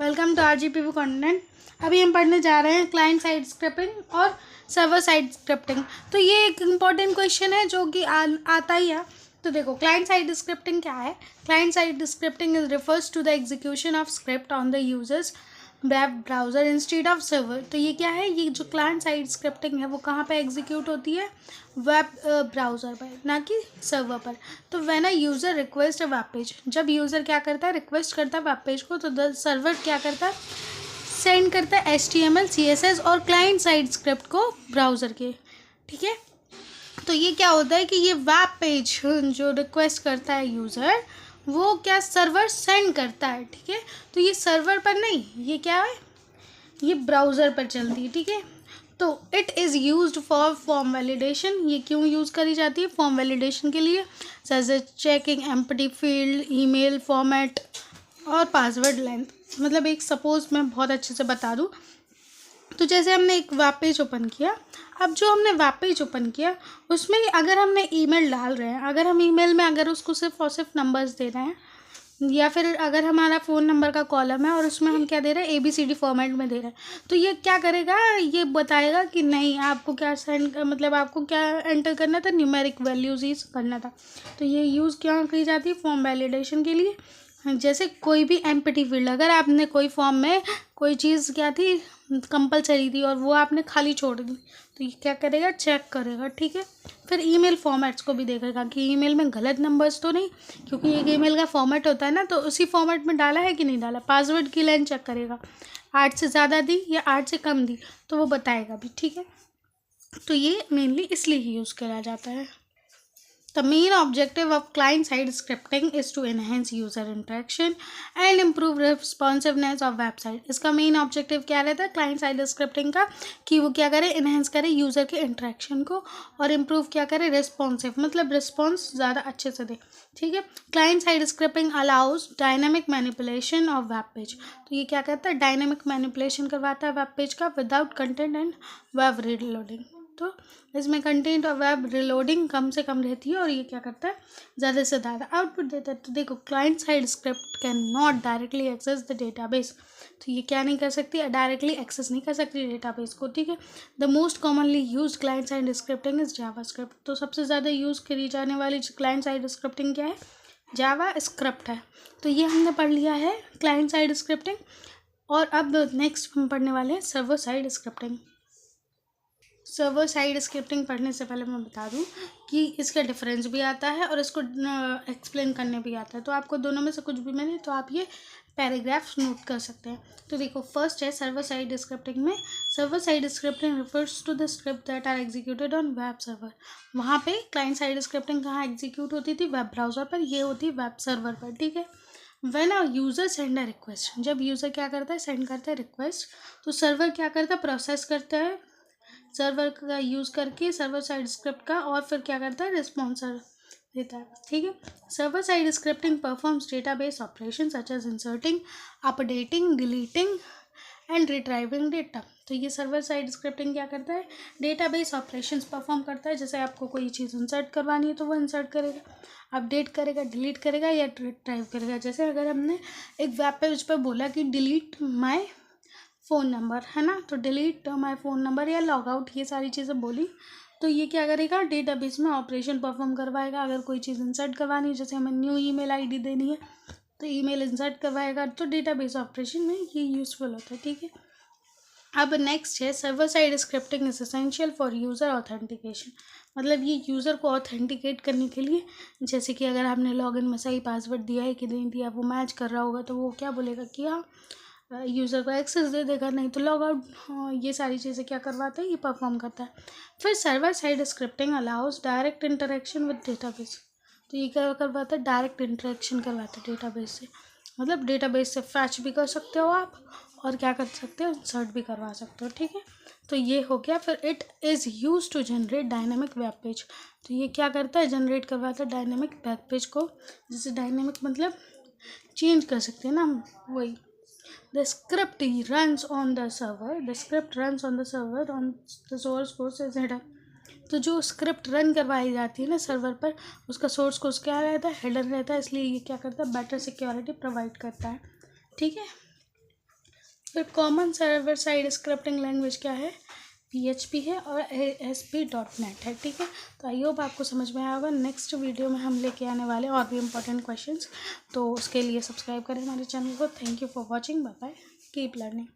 Welcome to RGPV content. अभी हम पढ़ने जा रहे हैं क्लाइंट साइड स्क्रिप्टिंग और सर्वर साइड स्क्रिप्टिंग। तो ये एक इम्पॉर्टेंट क्वेश्चन है जो कि आता ही है। तो देखो, क्लाइंट साइड स्क्रिप्टिंग क्या है? Client side scripting is refers to the execution of script on the users web browser instead of server. तो ये क्या है? ये जो क्लाइंट साइड स्क्रिप्टिंग है वो कहाँ पे एग्जीक्यूट होती है? वेब ब्राउज़र पर, ना कि सर्वर पर। तो when a user request a web page, जब यूज़र क्या करता है? रिक्वेस्ट करता है वेब पेज को, तो द सर्वर क्या करता है? सेंड करता है HTML CSS और क्लाइंट साइड स्क्रिप्ट को ब्राउज़र के। ठीक है, तो ये क्या होता है कि ये वेब पेज जो रिक्वेस्ट करता है यूज़र, वो क्या सर्वर सेंड करता है। ठीक है, तो ये सर्वर पर नहीं, ये क्या है? ये ब्राउज़र पर चलती है। ठीक है, तो it is used for form validation. ये क्यों यूज़ करी जाती है? फॉर्म वैलिडेशन के लिए, such as checking empty field, email format और पासवर्ड लेंथ। मतलब एक सपोज मैं बहुत अच्छे से बता दूँ, तो जैसे हमने एक वेब पेज ओपन किया। अब जो हमने वेब पेज ओपन किया उसमें अगर हमने ईमेल डाल रहे हैं, अगर हम ईमेल में अगर उसको सिर्फ और सिर्फ नंबर्स दे रहे हैं, या फिर अगर हमारा फ़ोन नंबर का कॉलम है और उसमें हम क्या दे रहे हैं? ABCD फॉर्मेट में दे रहे हैं, तो ये क्या करेगा? ये बताएगा कि नहीं, आपको क्या सेंड, मतलब आपको क्या एंटर करना था? न्यूमेरिक वैल्यूज़ ही करना था। तो ये यूज़ क्यों की जाती है? फॉर्म वैलिडेशन के लिए। जैसे कोई भी एम्प्टी फील्ड, अगर आपने कोई फॉर्म में कोई चीज़ क्या थी, कंपलसरी थी, और वो आपने खाली छोड़ दी, तो ये क्या करेगा? चेक करेगा। ठीक है, फिर ईमेल फॉर्मेट्स को भी देखेगा कि ईमेल में गलत नंबर्स तो नहीं, क्योंकि एक ईमेल का फॉर्मेट होता है ना, तो उसी फॉर्मेट में डाला है कि नहीं डाला। पासवर्ड की लेंथ चेक करेगा, 8 से ज़्यादा दी या 8 से कम दी, तो वो बताएगा भी। ठीक है, तो ये मेनली इसलिए ही यूज़ करा जाता है। The main objective of client-side scripting is to enhance user interaction and improve responsiveness of website। इसका मेन ऑब्जेक्टिव क्या रहता है क्लाइंट साइड स्क्रिप्टिंग का? कि वो क्या करे? इन्हेंस करे यूज़र के इंटरेक्शन को, और इम्प्रूव क्या करे? रिस्पॉन्सिव, मतलब रिस्पॉन्स ज़्यादा अच्छे से दे। ठीक है, client side scripting allows dynamic manipulation of web page. तो ये क्या कहता है? डायनेमिक मैनिपुलेशन करवाता है वेब पेज का without content and web reloading. तो इसमें कंटेंट और वेब रिलोडिंग कम से कम रहती है, और ये क्या करता है? ज़्यादा से ज़्यादा आउटपुट देता है। तो देखो, client side script cannot directly access the database. तो ये क्या नहीं कर सकती? डायरेक्टली एक्सेस नहीं कर सकती डेटाबेस को। ठीक है, the most commonly use client side scripting is Java script. तो सबसे ज़्यादा यूज़ करी जाने वाली क्लाइंट साइड स्क्रिप्टिंग क्या है? जावा स्क्रिप्ट है। तो ये हमने पढ़ लिया है क्लाइंट साइड स्क्रिप्टिंग, और अब नेक्स्ट हम पढ़ने वाले हैं server side scripting. Server side scripting पढ़ने से पहले मैं बता दूं कि इसका डिफरेंस भी आता है और इसको एक्सप्लेन करने भी आता है। तो आपको दोनों में से कुछ भी मिले तो आप ये पैराग्राफ्स नोट कर सकते हैं। तो देखो, फर्स्ट है सर्वर साइड स्क्रिप्टिंग में, server side scripting refers to the script that are executed on web server. वहाँ पे क्लाइंट साइड स्क्रिप्टिंग कहाँ एग्जीक्यूट होती थी? वेब ब्राउज़र पर। ये होती है वेब सर्वर पर। ठीक है, when a user send a request, जब यूज़र क्या करता है? सेंड करता है रिक्वेस्ट, तो सर्वर क्या करता है? प्रोसेस करता है सर्वर का यूज़ करके, सर्वर साइड स्क्रिप्ट का, और फिर क्या करता है? रिस्पॉन्सर देता है। ठीक है, server side scripting performs database operation such as inserting, updating, deleting and retrieving data. तो ये सर्वर साइड स्क्रिप्टिंग क्या करता है? डेटाबेस ऑपरेशंस परफॉर्म करता है। जैसे आपको कोई चीज़ इंसर्ट करवानी है तो वो इंसर्ट करेगा, अपडेट करेगा, डिलीट करेगा या रिट्राइव करेगा। जैसे अगर हमने एक वेब पेज पर बोला कि डिलीट माय फ़ोन नंबर, है ना, तो डिलीट माय फ़ोन नंबर या लॉग आउट, ये सारी चीज़ें बोली, तो ये क्या करेगा? डेटाबेस में ऑपरेशन परफॉर्म करवाएगा। अगर कोई चीज़ इंसर्ट करवानी है, जैसे हमें न्यू ईमेल आईडी देनी है, तो ईमेल इंसर्ट करवाएगा, तो डेटाबेस ऑपरेशन में ये यूज़फुल होता है। ठीक है, अब नेक्स्ट है server side scripting is essential for user authentication. मतलब ये यूज़र को ऑथेंटिकेट करने के लिए, जैसे कि अगर आपने लॉगिन में सही पासवर्ड दिया है कि नहीं दिया, वो मैच कर रहा होगा, तो वो क्या बोलेगा कि हाँ, यूज़र को एक्सेस दे देगा, नहीं तो लॉग आउट। ये सारी चीज़ें क्या करवाता है? ये परफॉर्म करता है। फिर server side scripting allows direct interaction with database. तो ये क्या करवाता है? डायरेक्ट इंटरेक्शन करवाता है डेटाबेस से। मतलब डेटाबेस से फैच भी कर सकते हो आप, और क्या कर सकते हो? इंसर्ट भी करवा सकते हो। ठीक है, तो ये हो गया। फिर it is use to generate dynamic web page. तो ये क्या करता है? जनरेट करवाता है डायनेमिक वेब पेज को। जैसे डायनेमिक मतलब चेंज कर सकते हैं ना हम, वही। The script runs on the server. The script runs on the server on the source code is header। तो जो स्क्रिप्ट रन करवाई जाती है ना सर्वर पर, उसका सोर्स कोड क्या रहता है? हेडर रहता है। इसलिए ये क्या करता है? बेटर सिक्योरिटी प्रोवाइड करता है। ठीक है, फिर common server side scripting language क्या है, PHP है और ASP.NET है। ठीक है, तो आई होप आपको समझ में आया होगा। नेक्स्ट वीडियो में हम लेके आने वाले और भी इंपॉर्टेंट क्वेश्चंस, तो उसके लिए सब्सक्राइब करें हमारे चैनल को। Thank you for watching, bye bye, keep learning.